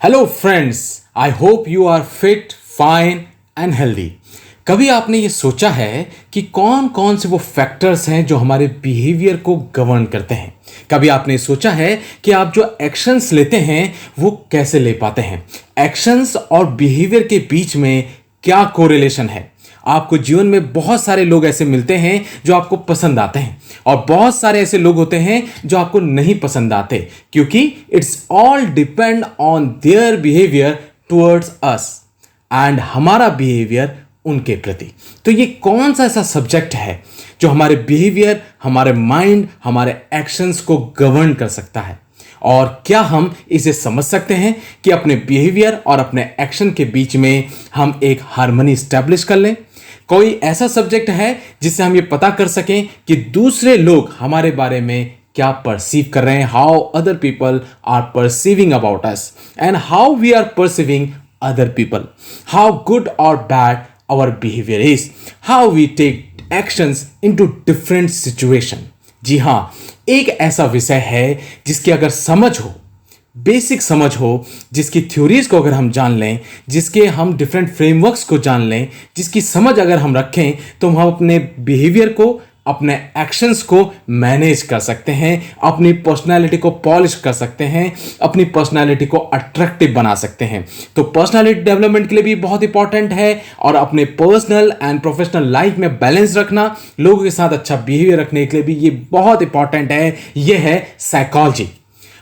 Hello friends, I hope you are fit fine and healthy. कभी आपने ये सोचा है कि कौन कौन से वो फैक्टर्स हैं जो हमारे बिहेवियर को गवर्न करते हैं? कभी आपने सोचा है कि आप जो एक्शंस लेते हैं वो कैसे ले पाते हैं? एक्शंस और बिहेवियर के बीच में क्या कोरिलेशन है? आपको जीवन में बहुत सारे लोग ऐसे मिलते हैं जो आपको पसंद आते हैं और बहुत सारे ऐसे लोग होते हैं जो आपको नहीं पसंद आते, क्योंकि it's all depend on their behaviour towards us and हमारा बिहेवियर उनके प्रति। तो ये कौन सा ऐसा सब्जेक्ट है जो हमारे बिहेवियर, हमारे माइंड, हमारे एक्शंस को गवर्न कर सकता है? और क्या हम इसे समझ सकते हैं कि अपने बिहेवियर और अपने एक्शन के बीच में हम एक हार्मनी स्टैब्लिश कर लें? कोई ऐसा सब्जेक्ट है जिससे हम ये पता कर सकें कि दूसरे लोग हमारे बारे में क्या परसीव कर रहे हैं, how other people are perceiving about us and how we are perceiving other people, how good और bad our behaviour is, how we take actions into different situation. जी हां, एक ऐसा विषय है जिसकी अगर समझ हो, बेसिक समझ हो, जिसकी थ्योरीज को अगर हम जान लें, जिसके हम डिफरेंट फ्रेमवर्क्स को जान लें, जिसकी समझ अगर हम रखें, तो हम अपने बिहेवियर को, अपने एक्शंस को मैनेज कर सकते हैं, अपनी पर्सनालिटी को पॉलिश कर सकते हैं, अपनी पर्सनालिटी को अट्रैक्टिव बना सकते हैं। तो पर्सनालिटी डेवलपमेंट के लिए भी बहुत इंपॉर्टेंट है और अपने पर्सनल एंड प्रोफेशनल लाइफ में बैलेंस रखना, लोगों के साथ अच्छा बिहेवियर रखने के लिए भी ये बहुत इंपॉर्टेंट है। ये है साइकोलॉजी।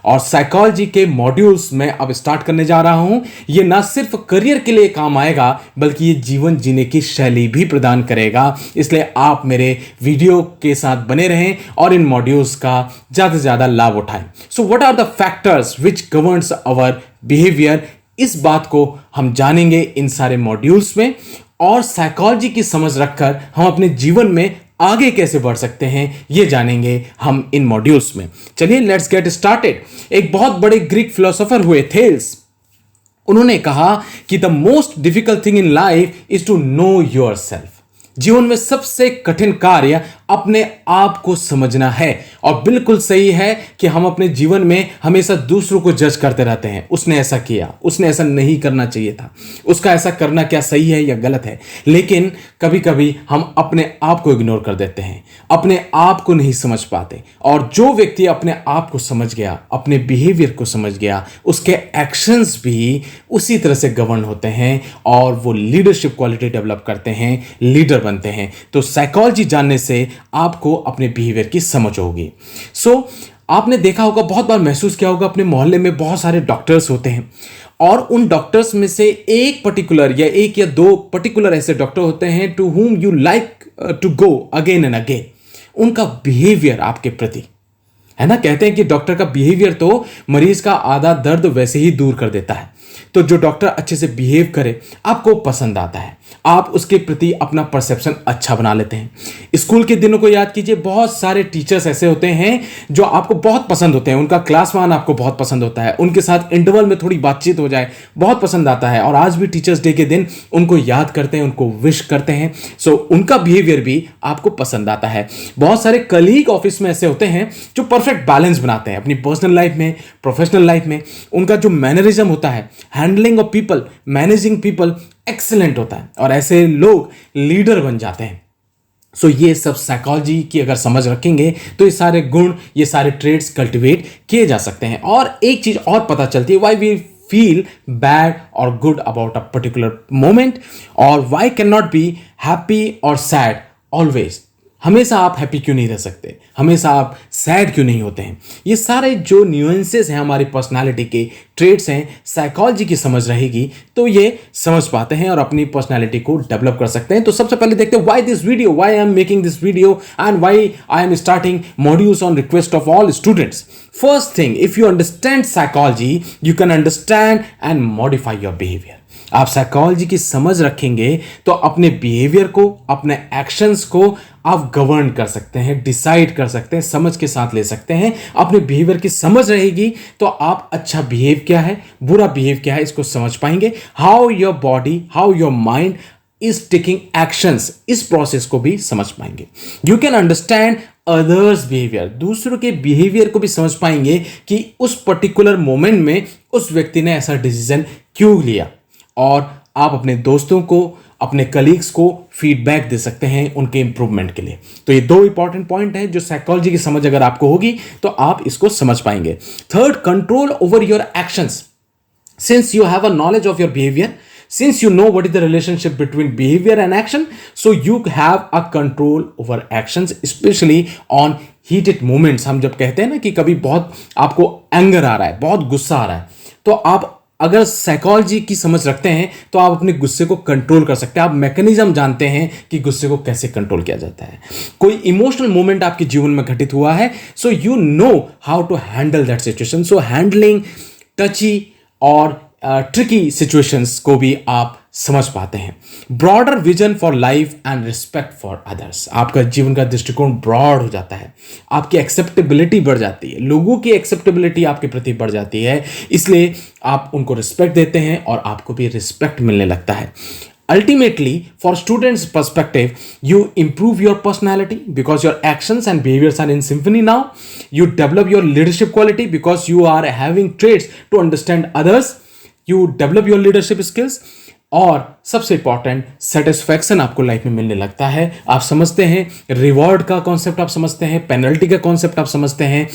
और साइकोलॉजी के मॉड्यूल्स में अब स्टार्ट करने जा रहा हूं। ये ना सिर्फ करियर के लिए काम आएगा, बल्कि ये जीवन जीने की शैली भी प्रदान करेगा। इसलिए आप मेरे वीडियो के साथ बने रहें और इन मॉड्यूल्स का ज़्यादा से ज़्यादा लाभ उठाएं। So what are the factors which governs our behaviour? इस बात को हम जानेंगे इन सारे मॉड्यूल्स में, और साइकोलॉजी की समझ रखकर हम अपने जीवन में आगे कैसे बढ़ सकते हैं ये जानेंगे हम इन मॉड्यूल्स में। चलिए लेट्स गेट स्टार्टेड। एक बहुत बड़े ग्रीक फिलोसोफर हुए थेल्स, उन्होंने कहा कि the most difficult thing in life is to know yourself. जीवन में सबसे कठिन कार्य अपने आप को समझना है। और बिल्कुल सही है कि हम अपने जीवन में हमेशा दूसरों को जज करते रहते हैं, उसने ऐसा किया, उसने ऐसा नहीं करना चाहिए था, उसका ऐसा करना क्या सही है या गलत है। लेकिन कभी कभी हम अपने आप को इग्नोर कर देते हैं, अपने आप को नहीं समझ पाते। और जो व्यक्ति अपने आप को समझ गया, अपने बिहेवियर को समझ गया, उसके एक्शंस भी उसी तरह से गवर्न होते हैं और वो लीडरशिप क्वालिटी डेवलप करते हैं, लीडर बनते हैं। तो साइकोलॉजी जानने से आपको अपने बिहेवियर की समझ होगी। आपने देखा होगा, बहुत बार महसूस किया होगा, अपने मोहल्ले में बहुत सारे डॉक्टर्स होते हैं और उन डॉक्टर्स में से एक पर्टिकुलर या एक या दो पर्टिकुलर ऐसे डॉक्टर होते हैं to whom you like to go again and again. उनका बिहेवियर आपके प्रति है ना, कहते हैं कि डॉक्टर का बिहेवियर तो मरीज का आधा दर्द वैसे ही दूर कर देता है। तो जो डॉक्टर अच्छे से बिहेव करे, आपको पसंद आता है, आप उसके प्रति अपना परसेप्शन अच्छा बना लेते हैं। स्कूल के दिनों को याद कीजिए, बहुत सारे टीचर्स ऐसे होते हैं जो आपको बहुत पसंद होते हैं, उनका क्लास वन आपको बहुत पसंद होता है, उनके साथ इंटरवल में थोड़ी बातचीत हो जाए बहुत पसंद आता है, और आज भी टीचर्स डे के दिन उनको याद करते हैं, उनको विश करते हैं। उनका बिहेवियर भी आपको पसंद आता है। बहुत सारे कलीग ऑफिस में ऐसे होते हैं जो परफेक्ट बैलेंस बनाते हैं अपनी पर्सनल लाइफ में, प्रोफेशनल लाइफ में। उनका जो मैनरिज्म होता है, handling of people, managing people excellent होता है और ऐसे लोग लीडर बन जाते हैं। ये सब साइकोलॉजी की अगर समझ रखेंगे तो ये सारे गुण, ये सारे ट्रेड्स कल्टिवेट किए जा सकते हैं। और एक चीज और पता चलती है, व्हाई वी फील बैड और good about a particular moment, और why can not be happy और सैड ऑलवेज। हमेशा आप हैप्पी क्यों नहीं रह सकते, हमेशा आप सैड क्यों नहीं होते हैं? ये सारे जो न्यूएंसेस हैं, हमारी पर्सनालिटी के ट्रेड्स हैं, साइकोलॉजी की समझ रहेगी तो ये समझ पाते हैं और अपनी पर्सनालिटी को डेवलप कर सकते हैं। तो सबसे पहले देखते हैं why this video, why I am making this video and why I am starting modules on request of all students. First thing, if you understand psychology, you can understand and modify your behaviour. आप psychology की समझ रखेंगे तो अपने behaviour को, अपने actions को आप गवर्न कर सकते हैं, डिसाइड कर सकते हैं, समझ के साथ ले सकते हैं। अपने बिहेवियर की समझ रहेगी तो आप अच्छा बिहेव क्या है, बुरा बिहेव क्या है, इसको समझ पाएंगे। How your body, how your mind is taking actions, इस प्रोसेस को भी समझ पाएंगे। You can understand others behaviour, दूसरों के बिहेवियर को भी समझ पाएंगे कि उस पर्टिकुलर मोमेंट में उस व्यक्ति ने ऐसा डिसीजन क्यों लिया, और आप अपने दोस्तों को, अपने कलीग्स को फीडबैक दे सकते हैं उनके इंप्रूवमेंट के लिए। तो ये दो इंपॉर्टेंट पॉइंट है जो साइकोलॉजी की समझ अगर आपको होगी तो आप इसको समझ पाएंगे। Third, control over your actions. Since you have a knowledge of your behavior, since you know what is the relationship between behavior and action, so you have a control over actions, especially on heated moments। हम जब कहते हैं ना कि कभी बहुत आपको anger आ रहा है, बहुत गुस्सा आ रहा है, तो आप अगर साइकोलॉजी की समझ रखते हैं तो आप अपने गुस्से को कंट्रोल कर सकते हैं। आप मैकेनिज्म जानते हैं कि गुस्से को कैसे कंट्रोल किया जाता है। कोई इमोशनल मोमेंट आपके जीवन में घटित हुआ है, so you know how to handle that situation. So handling touchy और ट्रिकी सिचुएशंस को भी आप समझ पाते हैं। Broader vision for life and respect for others. आपका जीवन का दृष्टिकोण ब्रॉड हो जाता है, आपकी एक्सेप्टेबिलिटी बढ़ जाती है, लोगों की एक्सेप्टेबिलिटी आपके प्रति बढ़ जाती है, इसलिए आप उनको रिस्पेक्ट देते हैं और आपको भी रिस्पेक्ट मिलने लगता है। Ultimately, for students' perspective, you improve your personality because your actions and behaviors are in symphony now. You develop your leadership quality because you are having traits to understand others. You develop your leadership skills. और सबसे important, satisfaction आपको life में मिलने लगता है। आप समझते हैं रिवॉर्ड का कॉन्सेप्ट, आप समझते हैं पेनल्टी का कॉन्सेप्ट, आप समझते हैं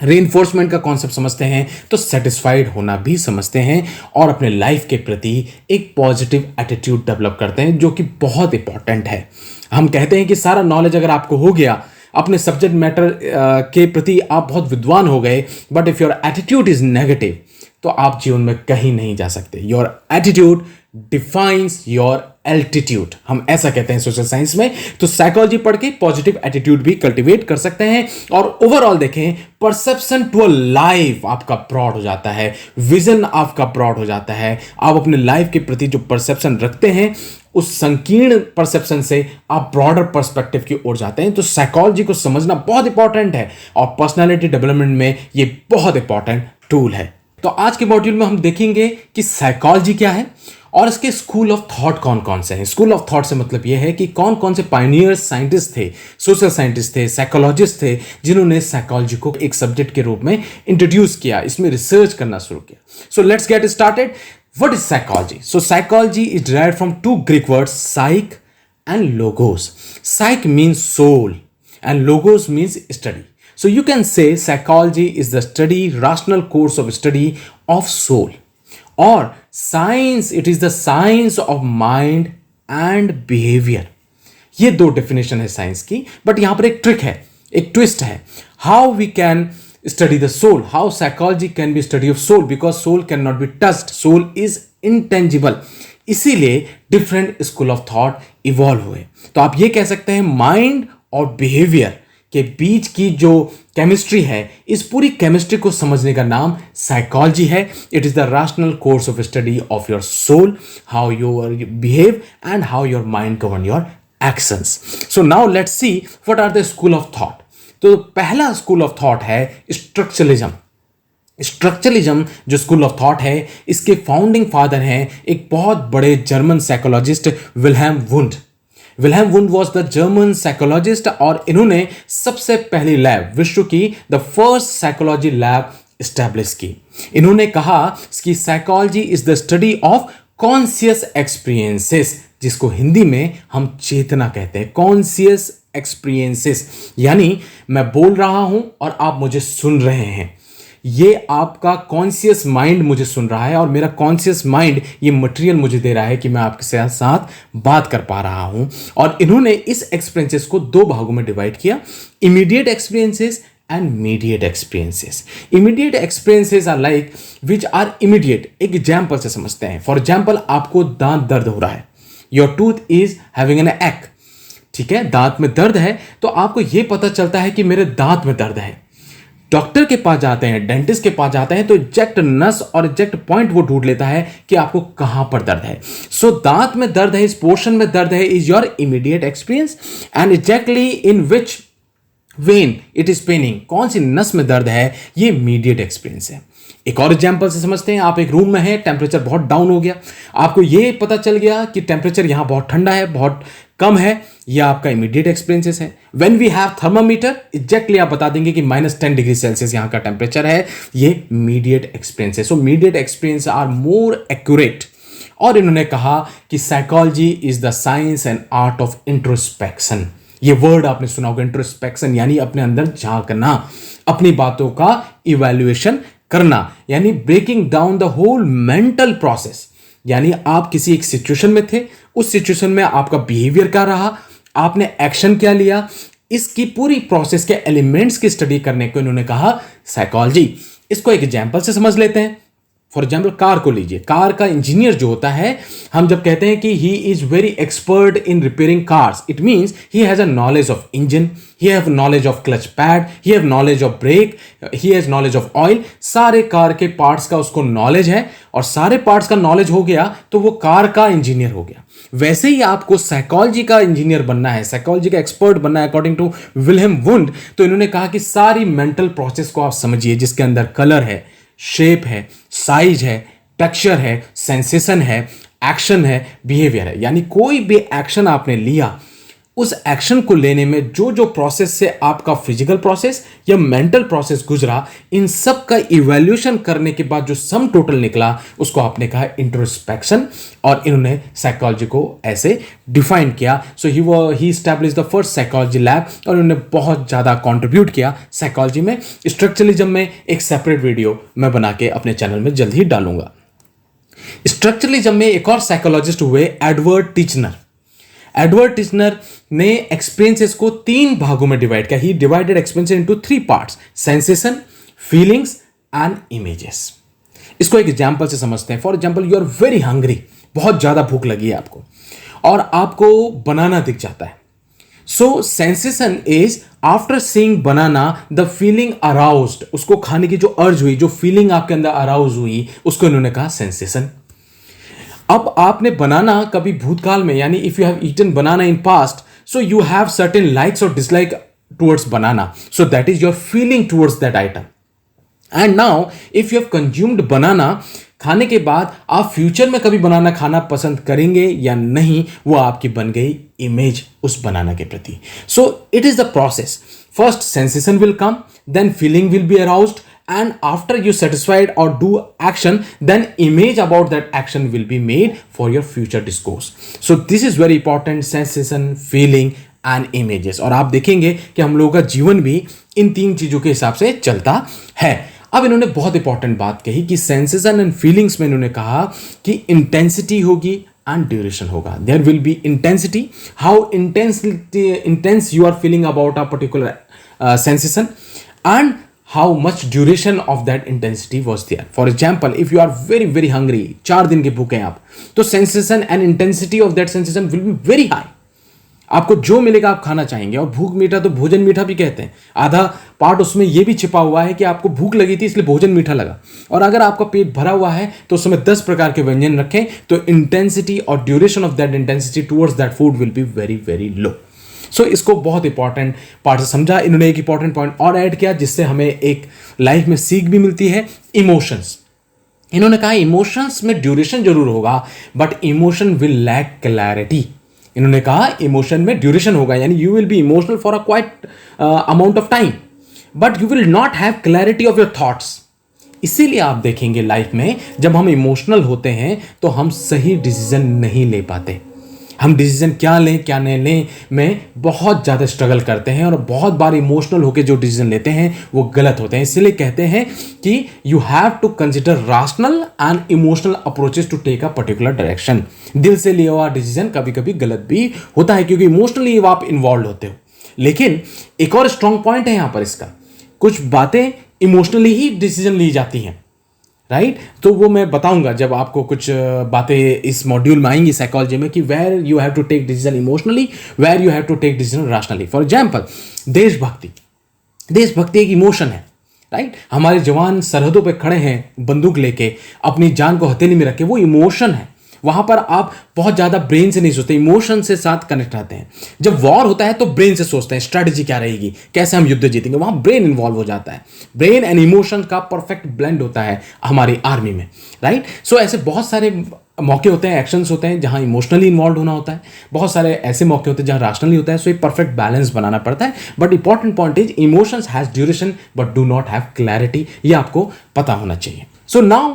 रीइंफोर्समेंट का कॉन्सेप्ट समझते हैं, तो सेटिस्फाइड होना भी समझते हैं और अपने लाइफ के प्रति एक पॉजिटिव एटीट्यूड डेवलप करते हैं, जो कि बहुत इंपॉर्टेंट है। हम कहते हैं कि सारा नॉलेज अगर आपको हो गया, अपने सब्जेक्ट मैटर के प्रति आप बहुत विद्वान हो गए, but if your attitude is negative तो आप जीवन में कहीं नहीं जा सकते। Your attitude defines your altitude, हम ऐसा कहते हैं सोशल साइंस में। तो साइकोलॉजी पढ़ के पॉजिटिव एटीट्यूड भी कल्टीवेट कर सकते हैं और ओवरऑल देखें, परसेप्शन टू अ लाइफ आपका ब्रॉड हो जाता है, विजन आपका ब्रॉड हो जाता है। आप अपने लाइफ के प्रति जो परसेप्शन रखते हैं, उस संकीर्ण परसेप्शन से आप ब्रॉडर पर्सपेक्टिव की ओर जाते हैं। तो साइकोलॉजी को समझना बहुत इंपॉर्टेंट है और पर्सनालिटी डेवलपमेंट में ये बहुत इंपॉर्टेंट टूल है। तो आज के मॉड्यूल में हम देखेंगे कि साइकोलॉजी क्या है और इसके स्कूल ऑफ थॉट कौन कौन से हैं। स्कूल ऑफ थॉट से मतलब यह है कि कौन कौन से पायनियर्स साइंटिस्ट थे, सोशल साइंटिस्ट थे, साइकोलॉजिस्ट थे, जिन्होंने साइकोलॉजी को एक सब्जेक्ट के रूप में इंट्रोड्यूस किया, इसमें रिसर्च करना शुरू किया। So let's get started. What is psychology? So psychology is derived from two Greek words, psyche and logos. Psyche means soul and logos means study. So you can say psychology is the study, rational course of study of soul. Or science, it is the science of mind and behavior. ये दो definition है science की, but यहां पर एक trick है, एक twist है। How we can study the soul, how psychology can be study of soul, because soul can not be touched, soul is intangible. इसीलिए different school of thought evolve हुए। तो आप ये कह सकते हैं माइंड और बिहेवियर के बीच की जो केमिस्ट्री है, इस पूरी केमिस्ट्री को समझने का नाम साइकोलॉजी है। It is the rational course of study of your soul, how your behave and how your mind govern your actions. So now let's see what are the school of thought. तो पहला school of thought है structuralism. Structuralism जो school of thought है, इसके founding father हैं एक बहुत बड़े German psychologist Wilhelm Wundt. Wilhelm Wundt was the German psychologist और इन्होंने सबसे पहली लैब, विश्व की the first psychology lab establish की। इन्होंने कहा कि psychology is the study of conscious experiences, जिसको हिंदी में हम चेतना कहते हैं। कॉन्शियस एक्सपीरियंसेस यानी मैं बोल रहा हूं और आप मुझे सुन रहे हैं, ये आपका कॉन्शियस माइंड मुझे सुन रहा है और मेरा कॉन्शियस माइंड ये मटेरियल मुझे दे रहा है कि मैं आपके साथ बात कर पा रहा हूं। और इन्होंने इस एक्सपीरियंसेस को दो भागों में डिवाइड किया, immediate experiences and mediate experiences. Immediate experiences are like which are immediate. एक एग्जाम्पल से समझते हैं। फॉर एग्जाम्पल, आपको दांत दर्द हो रहा है, your tooth is having an एक, ठीक है, दांत में दर्द है, तो आपको यह पता चलता है कि मेरे दांत में दर्द है। डॉक्टर के पास जाते हैं, डेंटिस्ट के पास जाते हैं, तो एग्जैक्ट नस और एग्जैक्ट पॉइंट वो ढूंढ लेता है कि आपको कहां पर दर्द है। सो दांत में दर्द है, इस पोर्शन में दर्द है, is your immediate experience. And exactly in which when it is Penning, कौन सी नस में दर्द है, ये इमीडिएट एक्सपीरियंस है। एक और एग्जाम्पल से समझते हैं। आप एक रूम में हैं, टेम्परेचर बहुत डाउन हो गया, आपको ये पता चल गया कि टेम्परेचर यहां बहुत ठंडा है, बहुत कम है, यह आपका इमीडिएट एक्सपीरियंसेस है। When we have thermometer, exactly आप बता देंगे कि -10 डिग्री सेल्सियस यहां का टेम्परेचर है, ये मीडिएट एक्सपीरियंस है। So mediate experience are more accurate. और इन्होंने कहा कि psychology is the science and art of introspection. ये वर्ड आपने सुना होगा, इंट्रोस्पेक्शन, यानी अपने अंदर झांकना, अपनी बातों का इवैल्यूएशन करना, यानी breaking down the whole mental process. यानी आप किसी एक सिचुएशन में थे, उस सिचुएशन में आपका बिहेवियर क्या रहा, आपने एक्शन क्या लिया, इसकी पूरी प्रोसेस के एलिमेंट्स की स्टडी करने को इन्होंने कहा साइकोलॉजी। इसको एक एग्जांपल से समझ लेते हैं। फॉर एग्जाम्पल कार को लीजिए। कार का इंजीनियर जो होता है, हम जब कहते हैं कि he is very expert in repairing cars, it means he has a knowledge of engine, he have knowledge of clutch pad, he have knowledge of brake, he has knowledge of oil. सारे car के parts का उसको knowledge है, और सारे parts का knowledge हो गया तो वो कार का इंजीनियर हो गया। वैसे ही आपको साइकोलॉजी का इंजीनियर बनना है, साइकोलॉजी का एक्सपर्ट बनना है अकॉर्डिंग टू विल्हेम वुंड। तो इन्होंने कहा कि सारी मेंटल प्रोसेस को आप समझिए, जिसके अंदर कलर है, शेप है, साइज है, टेक्सचर है, सेंसेशन है, एक्शन है, बिहेवियर है। यानी कोई भी एक्शन आपने लिया, उस एक्शन को लेने में जो जो प्रोसेस से आपका फिजिकल प्रोसेस या मेंटल प्रोसेस गुजरा, इन सब का इवैल्यूएशन करने के बाद जो सम टोटल निकला, उसको आपने कहा इंट्रोस्पेक्शन। और इन्होंने साइकोलॉजी को ऐसे डिफाइन किया। So he establish the first psychology lab, और उन्होंने बहुत ज़्यादा कॉन्ट्रीब्यूट किया साइकोलॉजी में। स्ट्रक्चरलिज्म में एक सेपरेट वीडियो मैं बना के अपने चैनल में जल्द ही डालूंगा। स्ट्रक्चरलिज्म में एक और साइकोलॉजिस्ट हुए एडवर्ड टिचनर। एडवर्ड टिचनर ने एक्सपीरियंसेस को 3 भागों में डिवाइड किया। He divided experience into 3 parts, sensation, feelings and images. इसको एक एग्जांपल से समझते हैं। For example, you are very hungry, बहुत ज्यादा भूख लगी है आपको, और आपको बनाना दिख जाता है। So sensation is after seeing banana the feeling aroused, उसको खाने की जो अर्ज हुई, जो फीलिंग आपके अंदर अराउज हुई, उसको इन्होंने कहा सेंसेशन। अब आपने बनाना कभी भूतकाल में, यानी if you have eaten banana in past, so you have certain likes और dislike towards banana, so that is your feeling towards that item. And now if you have consumed banana, खाने के बाद आप फ्यूचर में कभी बनाना खाना पसंद करेंगे या नहीं, वो आपकी बन गई इमेज उस बनाना के प्रति। So it is the process. First sensation will come, than feeling will be aroused, and after you satisfied or do action, then image about that action will be made for your future discourse. So this is very important, sensation, feeling and images। और आप देखेंगे कि हम लोगों का जीवन भी इन 3 चीजों के हिसाब से चलता है। अब इन्होंने बहुत इंपॉर्टेंट बात कही कि सेंसेशन एंड फीलिंग्स में इन्होंने कहा कि इंटेंसिटी होगी एंड ड्यूरेशन होगा। There will be intensity, how intense you are feeling about a particular sensation, and how much duration of that intensity was there. For example, if you are very very hungry, 4 दिन के भूखे हैं आप, तो sensation and intensity of that sensation will be very high। आपको जो मिलेगा आप खाना चाहेंगे। और भूख मीठा तो भोजन मीठा भी कहते हैं। आधा पार्ट उसमें यह भी छिपा हुआ है कि आपको भूख लगी थी इसलिए भोजन मीठा लगा, और अगर आपका पेट भरा हुआ है तो उस समय 10 प्रकार के व्यंजन रखें, तो इंटेंसिटी और duration of that intensity towards that food will be very very low. So इसको बहुत इंपॉर्टेंट पार्ट से समझा। इन्होंने एक इंपॉर्टेंट पॉइंट और ऐड किया जिससे हमें एक लाइफ में सीख भी मिलती है, इमोशंस। इन्होंने कहा इमोशंस में ड्यूरेशन जरूर होगा, but emotion will lack clarity. इन्होंने कहा इमोशन में ड्यूरेशन होगा, यानी you will be emotional for a quite amount of time, but you will not have clarity of your thoughts. इसीलिए आप देखेंगे लाइफ में जब हम इमोशनल होते हैं तो हम सही डिसीजन नहीं ले पाते। हम डिसीजन क्या लें क्या नहीं लें में बहुत ज़्यादा स्ट्रगल करते हैं, और बहुत बार इमोशनल होकर जो डिसीजन लेते हैं वो गलत होते हैं। इसलिए कहते हैं कि you have to consider rational and emotional approaches to take a particular direction. दिल से लिया हुआ डिसीजन कभी कभी गलत भी होता है, क्योंकि इमोशनली आप इन्वॉल्व होते हो। लेकिन एक और स्ट्रॉन्ग पॉइंट है यहाँ पर इसका, कुछ बातें इमोशनली ही डिसीजन ली जाती हैं, राइट? तो वो मैं बताऊंगा जब आपको कुछ बातें इस मॉड्यूल में आएंगी साइकोलॉजी में, कि where you have to take decision emotionally, where you have to take decision rationally. For example, देशभक्ति। देशभक्ति एक इमोशन है, राइट? हमारे जवान सरहदों पे खड़े हैं बंदूक लेके, अपनी जान को हथेली में रखे, वो इमोशन है। वहां पर आप बहुत ज्यादा ब्रेन से नहीं सोचते, इमोशन से साथ कनेक्ट रहते हैं। जब वॉर होता है तो ब्रेन से सोचते हैं स्ट्रेटजी क्या रहेगी, कैसे हम युद्ध जीतेंगे, वहां ब्रेन इन्वॉल्व हो जाता है। ब्रेन एंड इमोशन का परफेक्ट ब्लेंड होता है हमारी आर्मी में, राइट। सो ऐसे बहुत सारे मौके होते हैं, एक्शंस होते हैं जहां इमोशनली इन्वॉल्व होना होता है, बहुत सारे ऐसे मौके होते हैं जहां रैशनली होता है। सो एक परफेक्ट बैलेंस बनाना पड़ता है। But important point is emotions has duration but do not have clarity, ये आपको पता होना चाहिए। So now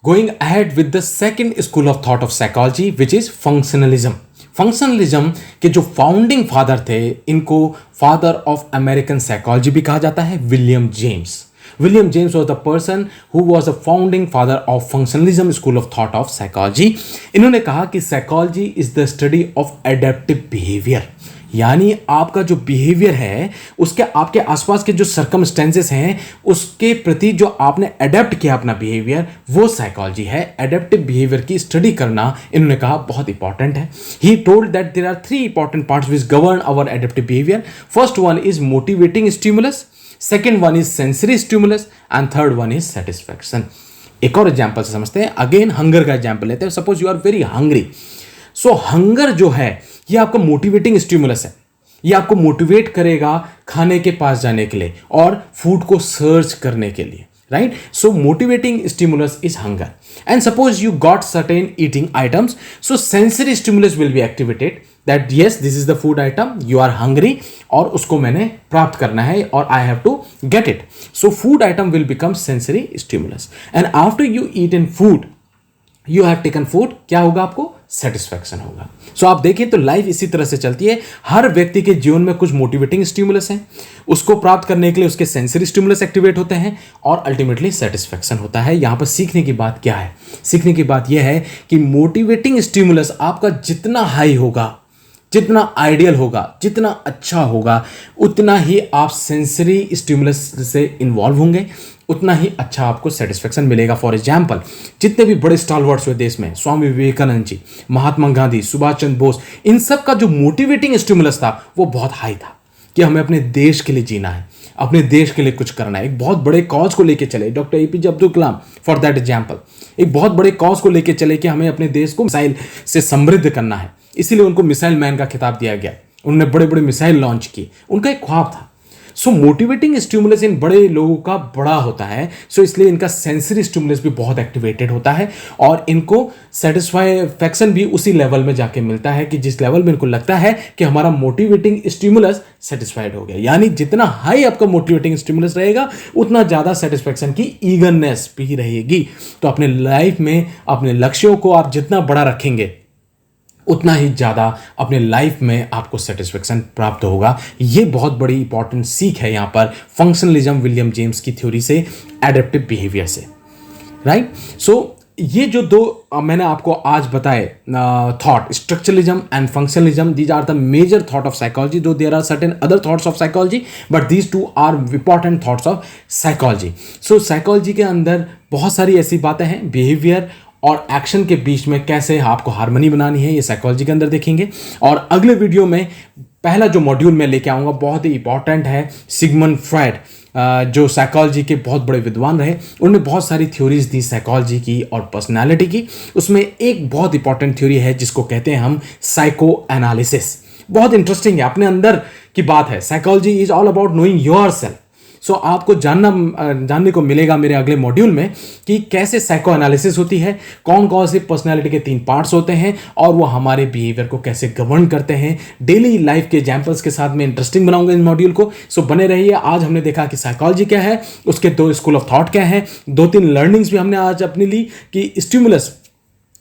going ahead with the second school of thought of psychology which is functionalism. Functionalism के जो फाउंडिंग फादर थे, इनको फादर ऑफ अमेरिकन साइकोलॉजी भी कहा जाता है, William James. William James was the person who was the founding father of functionalism school of thought of psychology. इन्होंने कहा कि psychology is the study of adaptive behavior, यानी आपका जो बिहेवियर है उसके आपके आसपास के जो सर्कमस्टेंसेस हैं उसके प्रति जो आपने अडेप्ट किया अपना बिहेवियर, वो साइकोलॉजी है। एडेप्टिव बिहेवियर की स्टडी करना इन्होंने कहा बहुत इंपॉर्टेंट है। He told that there are 3 important parts which govern our adaptive behaviour. First one is motivating stimulus, second one is sensory stimulus and third one is satisfaction. एक और example से समझते हैं। अगेन हंगर का example लेते हैं। Suppose you are very hungry, so hunger जो है ये आपका मोटिवेटिंग स्टिमुलस है, ये आपको मोटिवेट करेगा खाने के पास जाने के लिए और फूड को सर्च करने के लिए, right. So motivating stimulus is hunger and suppose you got certain eating items, so sensory stimulus will be activated that yes this is the food item, you are hungry और उसको मैंने प्राप्त करना है और I have to get it. So food item will become sensory stimulus and after you eat in food, you have taken food, क्या होगा आपको सेटिस्फैक्शन होगा। सो आप देखिए तो लाइफ इसी तरह से चलती है। हर व्यक्ति के जीवन में कुछ मोटिवेटिंग स्टिमुलस हैं, उसको प्राप्त करने के लिए उसके सेंसरी स्टिमुलस एक्टिवेट होते हैं और अल्टीमेटली सेटिस्फैक्शन होता है। यहां पर सीखने की बात क्या है? सीखने की बात यह है कि मोटिवेटिंग स्टिमुलस आपका जितना हाई होगा, जितना आइडियल होगा, जितना अच्छा होगा, उतना ही आप सेंसरी स्टिमुलस से इन्वॉल्व होंगे, उतना ही अच्छा आपको सेटिस्फैक्शन मिलेगा। फॉर एग्जाम्पल, जितने भी बड़े स्टालवर्ड्स हुए देश में, स्वामी विवेकानंद जी, महात्मा गांधी, सुभाष चंद्र बोस, इन सब का जो मोटिवेटिंग स्टिमुलस था वो बहुत हाई था कि हमें अपने देश के लिए जीना है, अपने देश के लिए कुछ करना है। एक बहुत बड़े कॉज को लेकर चले। Doctor APJ Abdul Kalam for that example, एक बहुत बड़े कॉज को लेकर चले कि हमें अपने देश को मिसाइल से समृद्ध करना है, इसीलिए उनको मिसाइल मैन का खिताब दिया गया। उन्होंने बड़े बड़े मिसाइल लॉन्च की, उनका एक ख्वाब था। सो मोटिवेटिंग स्टिमुलस इन बड़े लोगों का बड़ा होता है, सो इसलिए इनका सेंसरी स्टिमुलस भी बहुत एक्टिवेटेड होता है और इनको सेटिस्फैक्शन भी उसी लेवल में जाके मिलता है कि जिस लेवल में इनको लगता है कि हमारा मोटिवेटिंग स्टिमुलस सेटिस्फाइड हो गया। यानी जितना हाई आपका मोटिवेटिंग स्टिमुलस रहेगा उतना ज़्यादा सेटिस्फैक्शन की ईगरनेस भी रहेगी। तो अपने लाइफ में अपने लक्ष्यों को आप जितना बड़ा रखेंगे उतना ही ज़्यादा अपने लाइफ में आपको सेटिस्फेक्शन प्राप्त होगा। ये बहुत बड़ी इंपॉर्टेंट सीख है यहाँ पर फंक्शनलिज्म विलियम जेम्स की थ्योरी से, एडेप्टिव बिहेवियर से, राइट। सो ये जो दो मैंने आपको आज बताए thought, structuralism and functionalism, these are the major thought of psychology, though there are certain other thoughts of psychology but these two are important thoughts of psychology. So psychology के अंदर बहुत सारी ऐसी बातें हैं, बिहेवियर और एक्शन के बीच में कैसे आपको हार्मनी बनानी है, ये साइकोलॉजी के अंदर देखेंगे। और अगले वीडियो में पहला जो मॉड्यूल मैं लेके आऊँगा बहुत ही इंपॉर्टेंट है। सिगमंड फ्रायड जो साइकोलॉजी के बहुत बड़े विद्वान रहे, उन्होंने बहुत सारी थ्योरीज दी साइकोलॉजी की और पर्सनालिटी की। उसमें एक बहुत इंपॉर्टेंट थ्योरी है जिसको कहते हैं हम साइको एनालिसिस। बहुत इंटरेस्टिंग है, अपने अंदर की बात है। Psychology is all about knowing yourself. So आपको जानने को मिलेगा मेरे अगले मॉड्यूल में कि कैसे साइको एनालिसिस होती है, कौन कौन से पर्सनालिटी के 3 पार्ट्स होते हैं और वो हमारे बिहेवियर को कैसे गवर्न करते हैं। डेली लाइफ के एग्जाम्पल्स के साथ मैं इंटरेस्टिंग बनाऊंगा इस मॉड्यूल को। सो बने रहिए। आज हमने देखा कि साइकोलॉजी क्या है, उसके 2 स्कूल ऑफ थॉट क्या है, 2-3 लर्निंग्स भी हमने आज अपने ली कि स्टिमुलस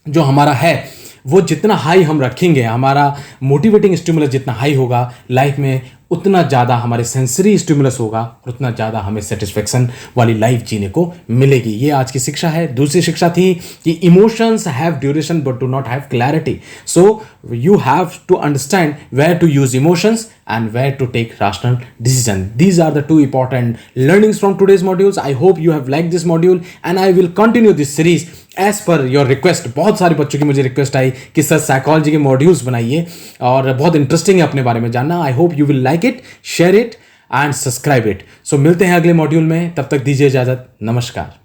जो हमारा है वो जितना हाई हम रखेंगे, हमारा मोटिवेटिंग स्टिमुलस जितना हाई होगा लाइफ में, उतना ज़्यादा हमारे सेंसरी स्टिमुलस होगा और उतना ज़्यादा हमें सेटिस्फेक्शन वाली लाइफ जीने को मिलेगी। ये आज की शिक्षा है। दूसरी शिक्षा थी कि emotions have duration but do not have clarity. So you have to understand where to use emotions and where to take rational decision. These are the 2 important learnings from today's modules. I hope you have liked this module and I will continue this series as per your request. बहुत सारे बच्चों की मुझे request आई कि sir psychology के modules बनाइए और बहुत इंटरेस्टिंग है अपने बारे में जानना। I hope you will like it, share it and subscribe it. So मिलते हैं अगले मॉड्यूल में, तब तक दीजिए इजाजत। नमस्कार।